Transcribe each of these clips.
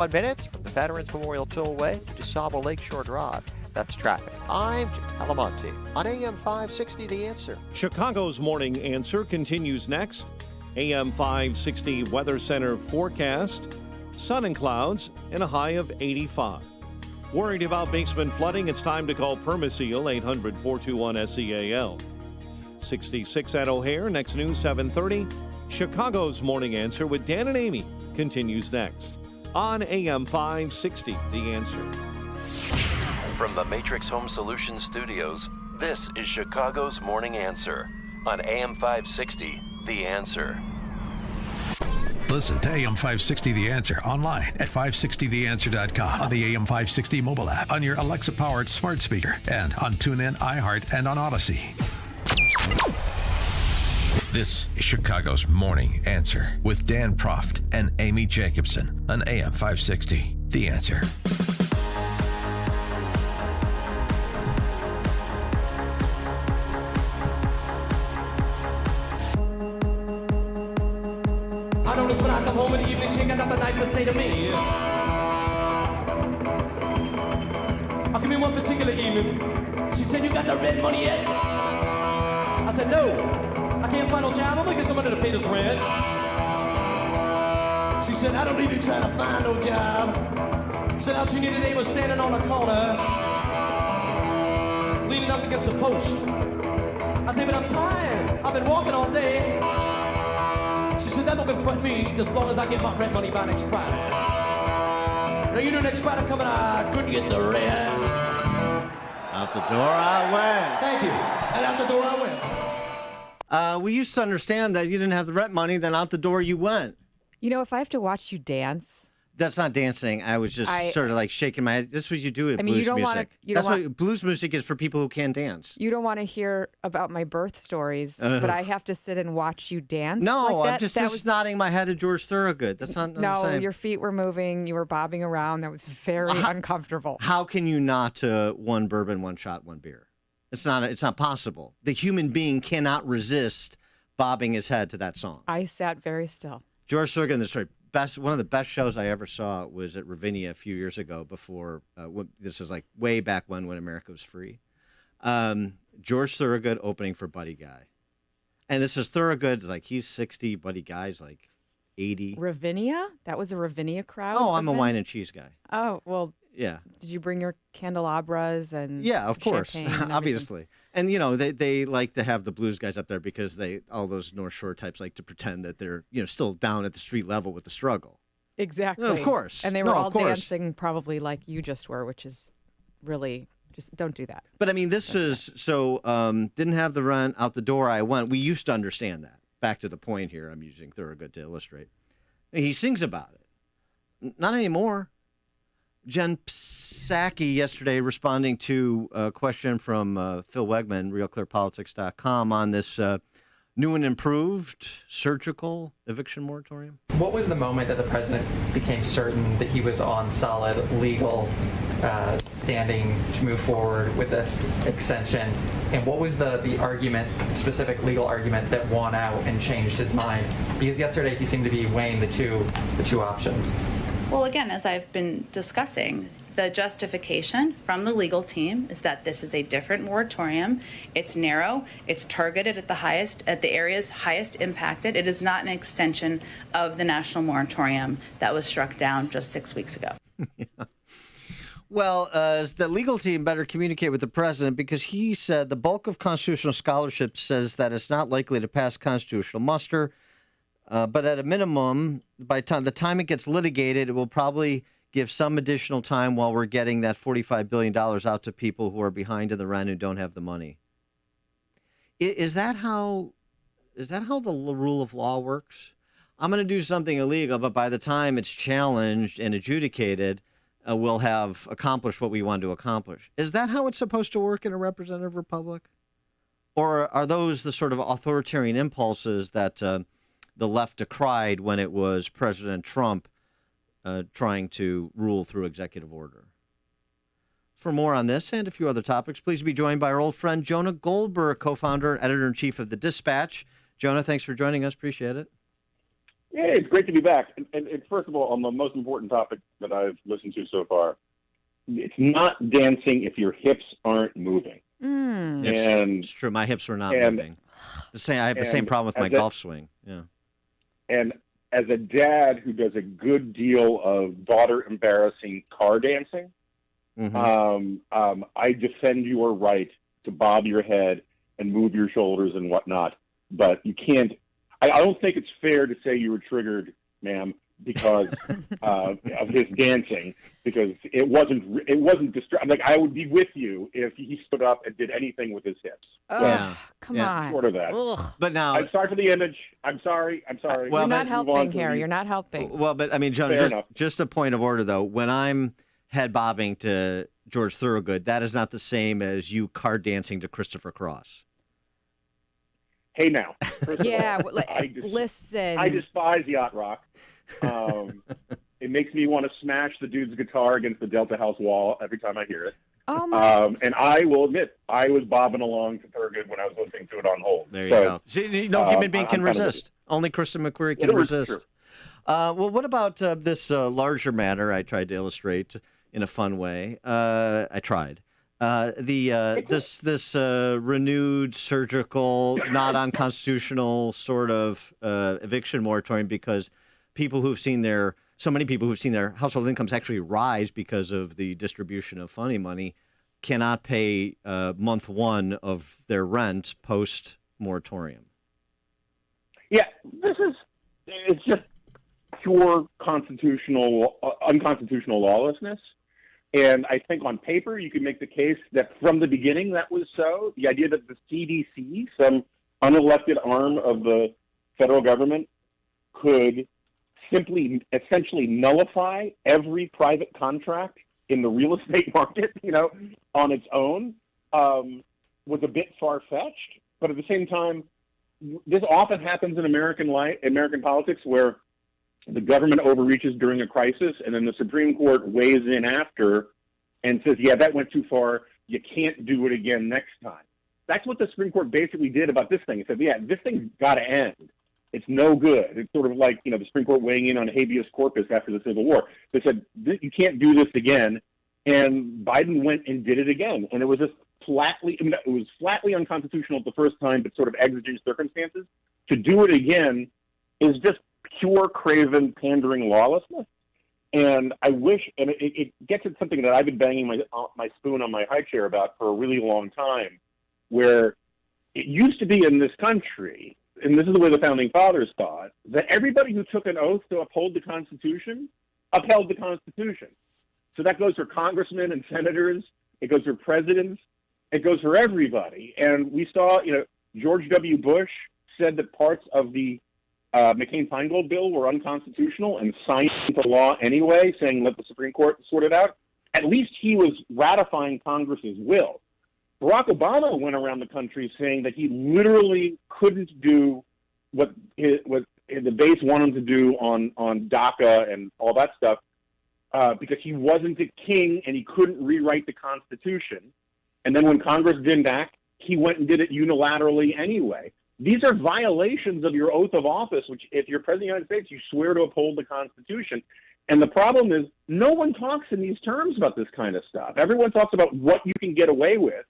1 minute from the Veterans Memorial Tollway to Saba Lakeshore Drive. That's traffic. I'm Jim Calamonte on AM 560, The Answer. Chicago's Morning Answer continues next. AM 560 Weather Center forecast. Sun and clouds and a high of 85. Worried about basement flooding? It's time to call Permaseal 800-421-SEAL. 66 at O'Hare. Next news 7:30. Chicago's Morning Answer with Dan and Amy continues next on AM 560, The Answer. From the Matrix Home Solutions studios, this is Chicago's Morning Answer on AM 560, The Answer. Listen to AM 560 The Answer online at 560theanswer.com, on the AM 560 mobile app, on your Alexa-powered smart speaker, and on TuneIn, iHeart, and on Odyssey. This is Chicago's Morning Answer with Dan Proft and Amy Jacobson on AM 560 The Answer. I notice when I come home in the evening, she ain't got nothing nice to say to me. I come in one particular evening. She said, "You got the red money yet?" I said, "No, I can't find no job. I'm gonna get somebody to pay this rent." She said, "I don't need you trying to find no job." She said, all she needed today was standing on the corner, leaning up against a post. I said, "But I'm tired. I've been walking all day." She said, "That don't confront me as long as I get my rent money by next Friday." Now, you know, next Friday coming, I couldn't get the rent. Out the door I went. Thank you. And out the door I went. We used to understand that you didn't have the rent money, then out the door you went. You know, if I have to watch you dance. That's not dancing. I was just sort of like shaking my head. This is what you do at blues music. That's what blues music is for people who can't dance. You don't want to hear about my birth stories, but I have to sit and watch you dance. No, like I'm just nodding my head at George Thorogood. That's not the same. No, your feet were moving. You were bobbing around. That was very uncomfortable. How can you not one bourbon, one shot, one beer? It's not possible. The human being cannot resist bobbing his head to that song. I sat very still. George Thorogood, one of the best shows I ever saw was at Ravinia a few years ago before, this is like way back when America was free. George Thorogood opening for Buddy Guy. And this is Thorogood, like he's 60, Buddy Guy's like 80. Ravinia? That was a Ravinia crowd? Oh, I'm a wine and cheese guy. Oh, well, yeah. Did you bring your candelabras and yeah, of course, and obviously. And, you know, they like to have the blues guys up there because all those North Shore types like to pretend that they're, you know, still down at the street level with the struggle. Exactly. Of course. And they were all dancing probably like you just were, which is really, just don't do that. But, I mean, this is, didn't have the rent, out the door I went. We used to understand that. Back to the point here, I'm using Thorogood to illustrate. He sings about it. Not anymore. Jen Psaki yesterday responding to a question from Phil Wegman, RealClearPolitics.com, on this new and improved surgical eviction moratorium. What was the moment that the president became certain that he was on solid legal standing to move forward with this extension? And what was the argument, specific legal argument that won out and changed his mind? Because yesterday he seemed to be weighing the two options. Well, again, as I've been discussing, the justification from the legal team is that this is a different moratorium. It's narrow. It's targeted at the areas highest impacted. It is not an extension of the national moratorium that was struck down just 6 weeks ago. Yeah. Well, the legal team better communicate with the president because he said the bulk of constitutional scholarship says that it's not likely to pass constitutional muster. But at a minimum, by the time it gets litigated, it will probably give some additional time while we're getting that $45 billion out to people who are behind in the rent who don't have the money. Is that how the rule of law works? I'm going to do something illegal, but by the time it's challenged and adjudicated, we'll have accomplished what we want to accomplish. Is that how it's supposed to work in a representative republic? Or are those the sort of authoritarian impulses that the left decried when it was President Trump trying to rule through executive order? For more on this and a few other topics, please be joined by our old friend Jonah Goldberg, co-founder and editor-in-chief of The Dispatch. Jonah, thanks for joining us. Appreciate it. Yeah, it's great to be back. And first of all, on the most important topic that I've listened to so far, it's not dancing if your hips aren't moving. It's true. My hips were not moving. I have the same problem with my golf swing. Yeah. And as a dad who does a good deal of daughter-embarrassing car dancing, I defend your right to bob your head and move your shoulders and whatnot. But you can't. I don't think it's fair to say you were triggered, ma'am, because of his dancing. Because it wasn't like I would be with you if he stood up and did anything with his hips. Come on. Short of that. Ugh. But now, I'm sorry for the image. I'm sorry. Well, you're not helping here. You're not helping. Well, but I mean, Jonah, just a point of order though. When I'm head bobbing to George Thorogood, that is not the same as you card dancing to Christopher Cross. Hey, now. Listen. I despise yacht rock. It makes me want to smash the dude's guitar against the Delta House wall every time I hear it. And I will admit, I was bobbing along to Thurgood when I was listening to it on hold. There you go. See, no human being can resist. Only Kristen McQuarrie can resist. Well, what about this larger matter I tried to illustrate in a fun way? I tried. This renewed surgical, not unconstitutional sort of eviction moratorium because so many people who've seen their household incomes actually rise because of the distribution of funny money cannot pay month one of their rent post moratorium. Yeah, it's just pure unconstitutional lawlessness. And I think on paper, you can make the case that from the beginning that was so. The idea that the CDC, some unelected arm of the federal government, could simply essentially nullify every private contract in the real estate market, on its own, was a bit far-fetched. But at the same time, this often happens in American politics where the government overreaches during a crisis, and then the Supreme Court weighs in after and says, yeah, that went too far. You can't do it again next time. That's what the Supreme Court basically did about this thing. It said, yeah, this thing's got to end. It's no good. It's sort of like, the Supreme Court weighing in on habeas corpus after the Civil War. They said, you can't do this again. And Biden went and did it again. And it was just flatly unconstitutional at the first time, but sort of exigent circumstances. To do it again is just pure craven, pandering lawlessness. And I wish, and it gets at something that I've been banging my spoon on my high chair about for a really long time, where it used to be in this country, and this is the way the Founding Fathers thought, that everybody who took an oath to uphold the Constitution upheld the Constitution. So that goes for congressmen and senators, it goes for presidents, it goes for everybody. And we saw, George W. Bush said that parts of the McCain-Feingold bill were unconstitutional and signed into law anyway, saying let the Supreme Court sort it out. At least he was ratifying Congress's will. Barack Obama went around the country saying that he literally couldn't do what the base wanted him to do on DACA and all that stuff because he wasn't a king and he couldn't rewrite the Constitution. And then when Congress didn't act, he went and did it unilaterally anyway. These are violations of your oath of office, which if you're President of the United States, you swear to uphold the Constitution. And the problem is no one talks in these terms about this kind of stuff. Everyone talks about what you can get away with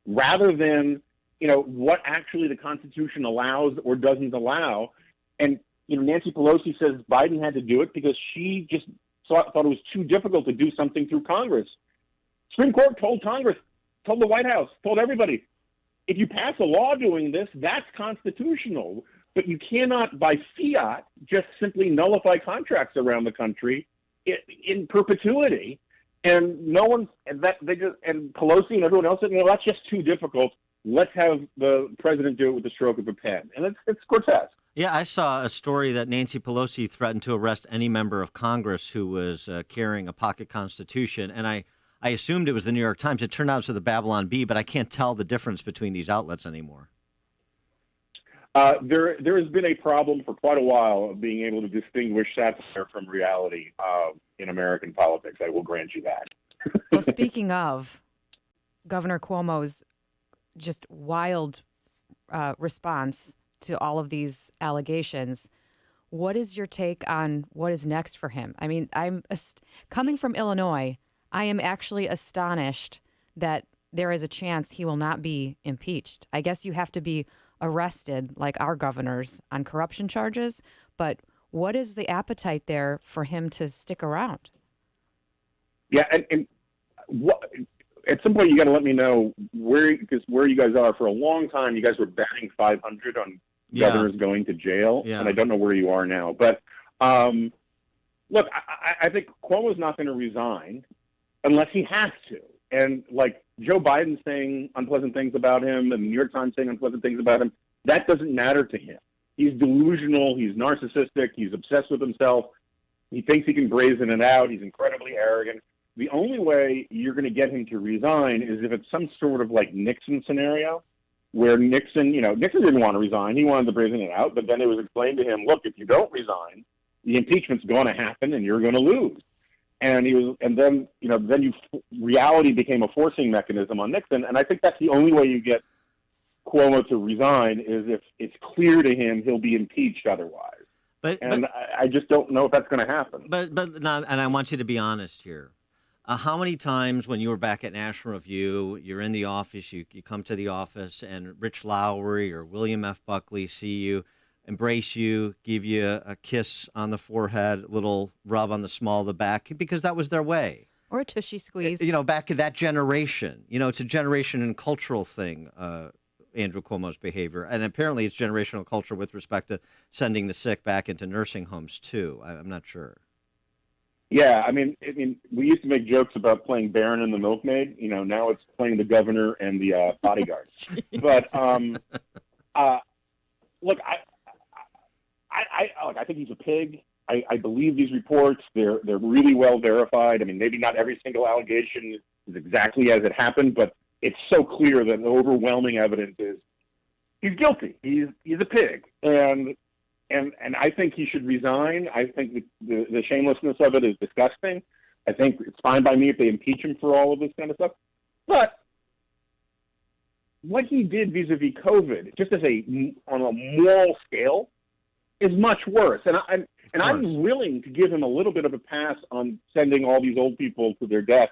rather than, what actually the Constitution allows or doesn't allow. And, Nancy Pelosi says Biden had to do it because she just thought it was too difficult to do something through Congress. Supreme Court told Congress, told the White House, told everybody, if you pass a law doing this, that's constitutional. But you cannot, by fiat, just simply nullify contracts around the country in perpetuity. And no one, and Pelosi and everyone else said, that's just too difficult. Let's have the president do it with the stroke of a pen. And it's grotesque. Yeah, I saw a story that Nancy Pelosi threatened to arrest any member of Congress who was carrying a pocket constitution. And I assumed it was the New York Times. It turned out to the Babylon Bee, but I can't tell the difference between these outlets anymore. There has been a problem for quite a while of being able to distinguish satire from reality in American politics. I will grant you that. Well, speaking of Governor Cuomo's just wild response to all of these allegations, What is your take on what is next for him? I mean, coming from Illinois, I am actually astonished that there is a chance he will not be impeached. I guess you have to be arrested, like our governors, on corruption charges. But what is the appetite there for him to stick around? Yeah, and what, at some point you got to let me know where you guys are. For a long time, you guys were batting 500 on governors going to jail, and I don't know where you are now. But look, I think Cuomo's not going to resign unless he has to. And like Joe Biden saying unpleasant things about him and the New York Times saying unpleasant things about him, that doesn't matter to him. He's delusional. He's narcissistic. He's obsessed with himself. He thinks he can brazen it out. He's incredibly arrogant. The only way you're going to get him to resign is if it's some sort of like Nixon scenario where Nixon didn't want to resign. He wanted to brazen it out, but then it was explained to him, look, if you don't resign, the impeachment's going to happen and you're going to lose. And reality became a forcing mechanism on Nixon. And I think that's the only way you get Cuomo to resign is if it's clear to him he'll be impeached otherwise. I just don't know if that's going to happen. But not, and I want you to be honest here. How many times when you were back at National Review, you're in the office, you come to the office, and Rich Lowry or William F. Buckley see you, embrace you, give you a kiss on the forehead, a little rub on the small of the back, because that was their way. Or a tushy squeeze. Back in that generation. It's a generation and cultural thing, Andrew Cuomo's behavior. And apparently it's generational culture with respect to sending the sick back into nursing homes, too. I'm not sure. Yeah, I mean, we used to make jokes about playing Baron and the Milkmaid. Now it's playing the governor and the bodyguard. But look, I think he's a pig. I believe these reports. They're really well verified. I mean, maybe not every single allegation is exactly as it happened, but it's so clear that the overwhelming evidence is he's guilty. He's a pig, and I think he should resign. I think the shamelessness of it is disgusting. I think it's fine by me if they impeach him for all of this kind of stuff. But what he did vis-a-vis COVID, just on a moral scale, is much worse. And I'm willing to give him a little bit of a pass on sending all these old people to their death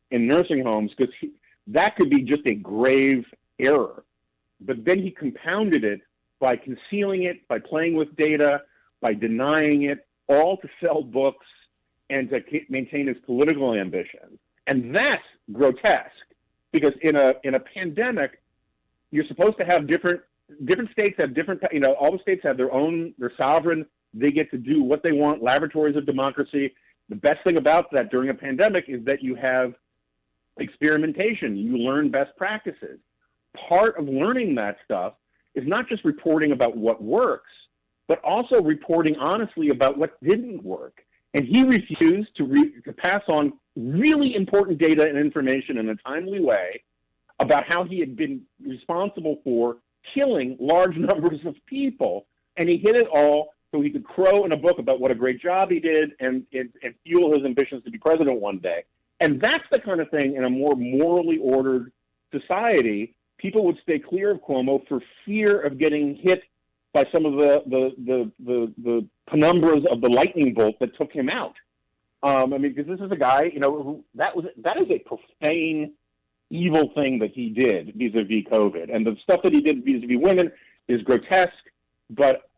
in nursing homes, because that could be just a grave error. But then he compounded it by concealing it, by playing with data, by denying it, all to sell books and to maintain his political ambitions. And that's grotesque, because in a pandemic, you're supposed to have different states have different, all the states have they're sovereign, they get to do what they want, laboratories of democracy. The best thing about that during a pandemic is that you have experimentation, you learn best practices. Part of learning that stuff is not just reporting about what works, but also reporting honestly about what didn't work. And he refused to pass on really important data and information in a timely way about how he had been responsible for killing large numbers of people. And he hid it all so he could crow in a book about what a great job he did and fuel his ambitions to be president one day. And that's the kind of thing in a more morally ordered society, people would stay clear of Cuomo for fear of getting hit by some of the penumbras of the lightning bolt that took him out. Because this is a guy, that is a profane, evil thing that he did vis-a-vis COVID. And the stuff that he did vis-a-vis women is grotesque, but,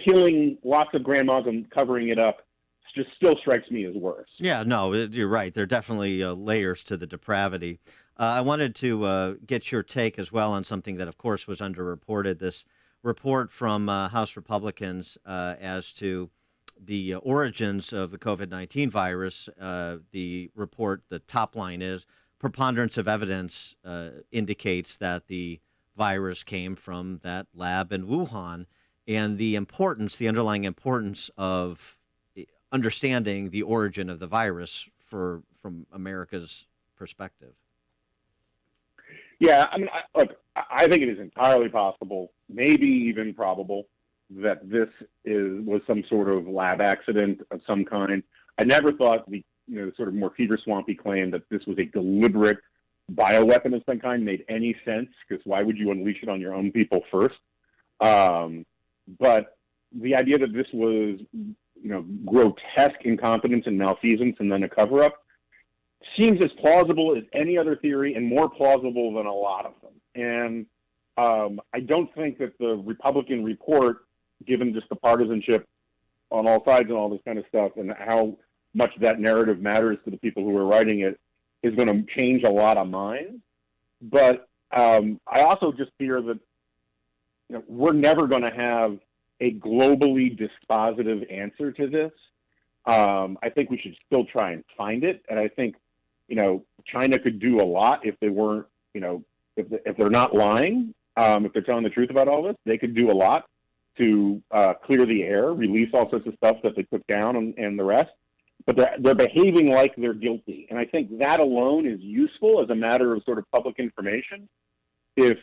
killing lots of grandmas and covering it up just still strikes me as worse. Yeah, no, you're right. There are definitely layers to the depravity. I wanted to get your take as well on something that, of course, was underreported. This report from House Republicans as to the origins of the COVID-19 virus. The report, the top line is, preponderance of evidence indicates that the virus came from that lab in Wuhan, and the underlying importance of understanding the origin of the virus from America's perspective. Yeah, I think it is entirely possible, maybe even probable, that this was some sort of lab accident of some kind. I never thought the sort of more fever swampy claim that this was a deliberate bioweapon of some kind made any sense, because why would you unleash it on your own people first? But the idea that this was, grotesque incompetence and malfeasance and then a cover-up seems as plausible as any other theory and more plausible than a lot of them. And I don't think that the Republican report, given just the partisanship on all sides and all this kind of stuff and how much that narrative matters to the people who are writing it, is going to change a lot of minds. But I also just fear that we're never going to have a globally dispositive answer to this. I think we should still try and find it. And I think, China could do a lot if they weren't, if they're not lying, if they're telling the truth about all this, they could do a lot to clear the air, release all sorts of stuff that they took down and the rest. But they're behaving like they're guilty. And I think that alone is useful as a matter of sort of public information. If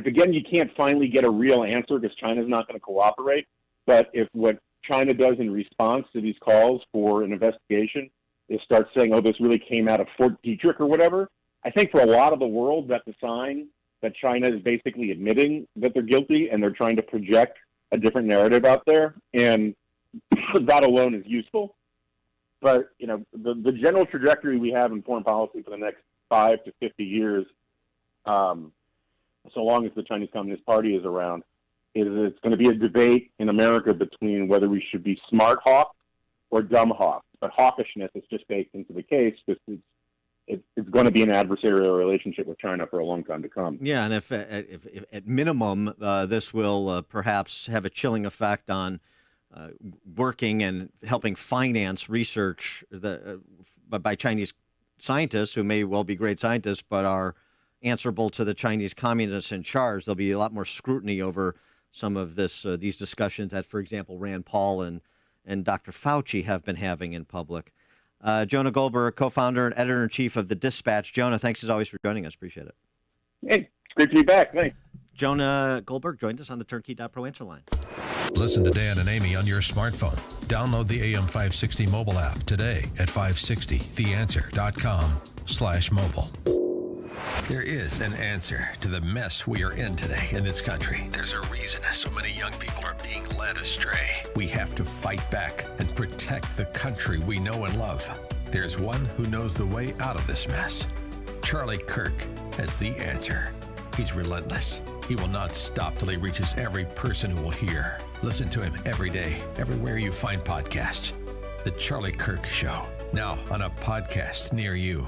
again, you can't finally get a real answer because China's not going to cooperate, but if what China does in response to these calls for an investigation is start saying, oh, this really came out of Fort Detrick or whatever, I think for a lot of the world, that's a sign that China is basically admitting that they're guilty and they're trying to project a different narrative out there. And that alone is useful. But, the general trajectory we have in foreign policy for the next 5 to 50 years, so long as the Chinese Communist Party is around, is it's going to be a debate in America between whether we should be smart hawks or dumb hawks. But hawkishness is just baked into the case because it's going to be an adversarial relationship with China for a long time to come. Yeah, and if at minimum, this will perhaps have a chilling effect on working and helping finance research by Chinese scientists who may well be great scientists but are answerable to the Chinese communists in charge. There'll be a lot more scrutiny over some of these discussions that, for example, Rand Paul and Dr. Fauci have been having in public. Jonah Goldberg, co-founder and editor-in-chief of The Dispatch. Jonah, thanks as always for joining us. Appreciate it. Hey, it's great to be back. Thanks. Jonah Goldberg joined us on the Turnkey.pro answer line. Listen to Dan and Amy on your smartphone. Download the AM560 mobile app today at 560theanswer.com/mobile. There is an answer to the mess we are in today in this country. There's a reason so many young people are being led astray. We have to fight back and protect the country we know and love. There's one who knows the way out of this mess. Charlie Kirk has the answer. He's relentless. He will not stop till he reaches every person who will hear. Listen to him every day, everywhere you find podcasts. The Charlie Kirk Show, now on a podcast near you.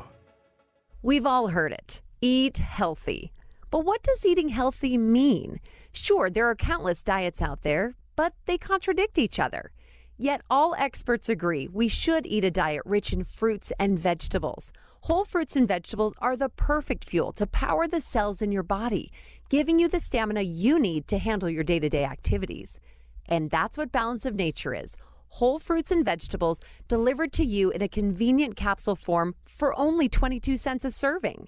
We've all heard it. Eat healthy. But what does eating healthy mean? Sure, there are countless diets out there, but they contradict each other. Yet all experts agree we should eat a diet rich in fruits and vegetables. Whole fruits and vegetables are the perfect fuel to power the cells in your body, giving you the stamina you need to handle your day-to-day activities. And that's what Balance of Nature is. Whole fruits and vegetables delivered to you in a convenient capsule form for only 22 cents a serving.